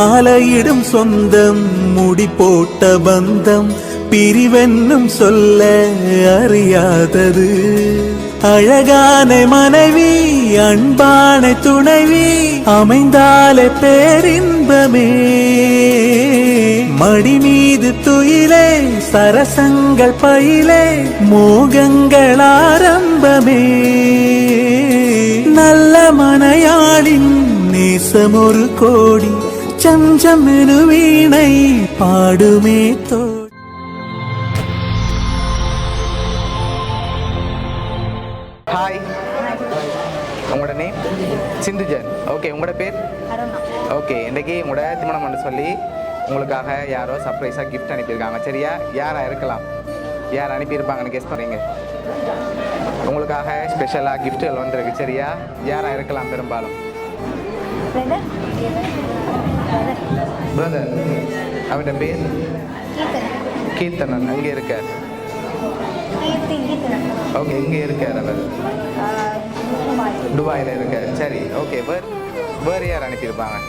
ஆலையிடும் சொந்தம் முடி போட்ட பந்தம் பிரிவென்னும் சொல்ல அறியாதது. அழகான மனைவி அன்பான துணைவி அமைந்தாலே பேரின்பமே. மடி மீது துயிலே சரசங்கள் பயிலே மோகங்கள் ஆரம்பமே. நல்ல மனையாளின் நேசம் ஒரு கோடி சஞ்சம் எனு வீணை பாடுமே தோ. ஹாய், உங்களோட நேம்? சிந்துஜன். ஓகே, உங்களோட பேர்? ஓகே, இன்றைக்கி உங்களோட திருமணம்னு சொல்லி உங்களுக்காக யாரோ சர்ப்ரைஸாக கிஃப்ட் அனுப்பியிருக்காங்க. சரியா? யாராக இருக்கலாம்? யார் அனுப்பியிருப்பாங்கன்னு கெஸ் பண்ணுறீங்க? உங்களுக்காக ஸ்பெஷலாக கிஃப்ட்டுகள் வந்திருக்கு. சரியா? யாராக இருக்கலாம்? பெரும்பாலும் பிரதர். அவருடைய பேர் கீர்த்தனன். அங்கே இருக்கார். ஓகே, இங்கே இருக்கார் அவர். துபாயில் இருக்கார். சரி, ஓகே. வேறு யார் அனுப்பியிருப்பாங்க?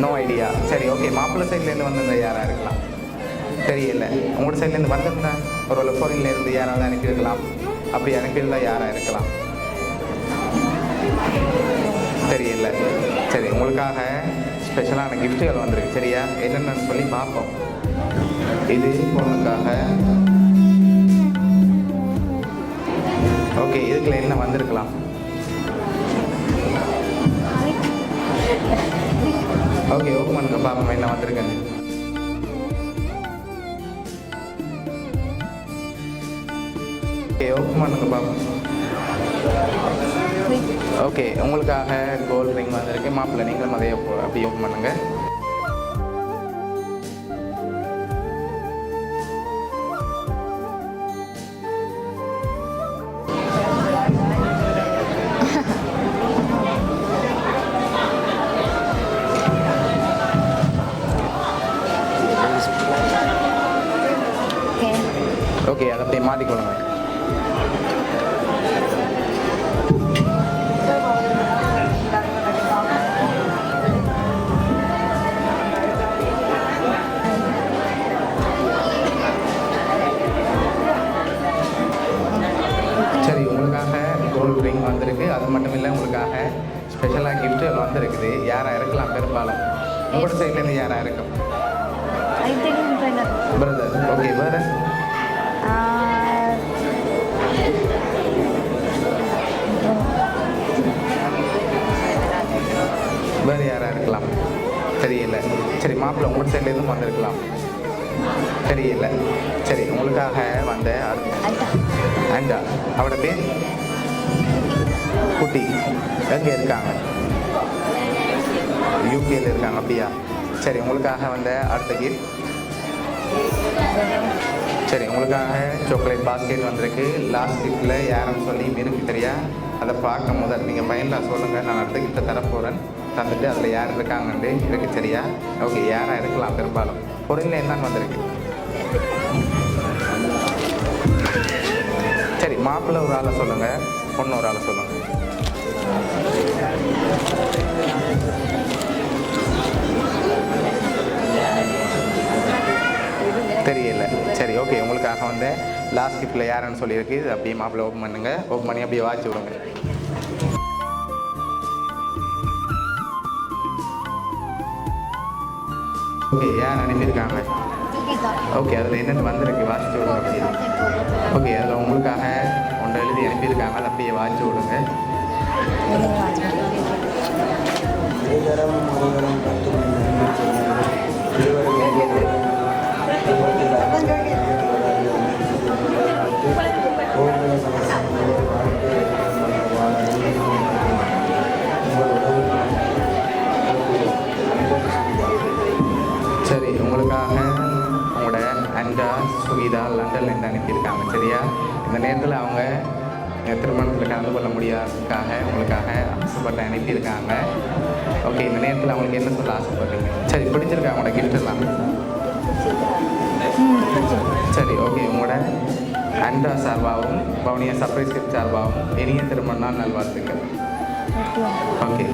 No idea. சரி, ஓகே. மாப்பிள்ளை சைட்லேருந்து வந்திருந்தா யாராக இருக்கலாம்? தெரியல. உங்களோட சைட்லேருந்து வந்திருந்தா ஒரு ஃபோனிலேருந்து யாராவது அனுப்பியிருக்கலாம். அப்படி அனுப்பியிருந்தா யாராக இருக்கலாம்? தெரியல. சரி, உங்களுக்காக ஸ்பெஷலான கிஃப்ட்டுகள் வந்திருக்கு. சரியா? என்னென்னு சொல்லி பார்ப்போம். இது பொண்ணுக்காக. ஓகே, இதுக்குள்ள என்ன வந்திருக்கலாம்? ஓகே, ஓப்பன் பண்ணுங்க பார்ப்போம் என்ன வந்திருக்குன்னு. ஓகே, ஓப்பன் பண்ணுங்க பார்ப்போம். ஓகே, உங்களுக்காக கோல்ட் ரிங் வந்திருக்கு. மாப்பிள்ளை நீங்களும் அதே அப்படி ஓப்பன் பண்ணுங்க. ஓகே, அதை அப்படியே மாற்றிக்கொள்ளுங்க. சரி, உங்களுக்காக கோல்ட் ரிங் வந்திருக்கு. அது மட்டும் இல்லை, உங்களுக்காக ஸ்பெஷலாக கிஃப்ட்டுகள் வந்திருக்குது. யாராக இருக்கலாம்? பெரும்பாலும் உங்களோட சைட்லேருந்து யாராக இருக்கும்? பிரதர். ஓகே, வேறு? வேறு யாராக இருக்கலாம்? தெரியல. சரி, மாப்பிள்ளை உங்களோட சைட்லேருந்து வந்திருக்கலாம். தெரியல. சரி, உங்களுக்காக வந்த அண்டா. அவட பேர் குட்டி. எங்கே இருக்காங்க? யூகேயில் இருக்காங்க. அப்படியா? சரி, உங்களுக்காக வந்த அடுத்த கிஃப்ட். சரி, உங்களுக்காக சாக்லேட் பாஸ்கெட் வந்திருக்கு. லாஸ்ட் கிஃப்டில் யாருன்னு சொல்லி இருக்கு. தெரியா? அதை பார்க்கும் முதல் நீங்கள் பையனில் சொல்லுங்கள். நான் அடுத்த கிஃப்ட்டை தரப்போகிறேன். தந்துட்டு அதில் யார் இருக்காங்கன்னு இருக்கு. சரியா? ஓகே, யாராக இருக்கலாம்? பெரும்பாலும் பொருளில் என்னன்னு வந்திருக்கு? சரி, மாப்பிள்ளை ஒரு ஆளை சொல்லுங்கள், பொண்ணு ஒரு ஆளை சொல்லுங்கள். தெரியல. சரி, ஓகே. உங்களுக்காக வந்து லாஸ்ட் கிஃப்ட்டில் யாருன்னு சொல்லியிருக்கு. இது அப்படியே மாப்பிள்ளை ஓப்பன் பண்ணுங்கள். ஓப்பன் பண்ணி அப்படியே வாட்ச் விடுங்க. ஓகே, யார் அனுப்பியிருக்காங்க? ஓகே, அதில் என்னென்னு வந்திருக்கு வாட்ச் விடுங்க அப்படியே. ஓகே, அதில் உங்களுக்காக ஒன்றை எழுதி அனுப்பியிருக்காங்க. அதை அப்படியே வாட்ச் விடுங்க. சரி, உங்களுக்காக உங்களோட அண்டா சுகிதா லண்டன்லேருந்து அனுப்பியிருக்காங்க. சரியா? இந்த நேரத்தில் அவங்க திருமணத்தில் கலந்து கொள்ள முடியாததுக்காக உங்களுக்காக ஆசைப்பட்டு அனுப்பியிருக்காங்க. ஓகே, இந்த நேரத்தில் அவங்களுக்கு என்ன சொல்ல ஆசைப்படுறீங்க? சரி, பிடிச்சிருக்கா அவங்களோட கிஃப்ட் எல்லாம்? சரி, ஓகே. உங்களோட அண்டா சார்பாகவும் பவுனியா சர்ப்ரைஸ் கிஃப்ட் சார்பாகவும் இனிய திருமண நாள் நல்வாழ்த்துக்கள். ஓகே.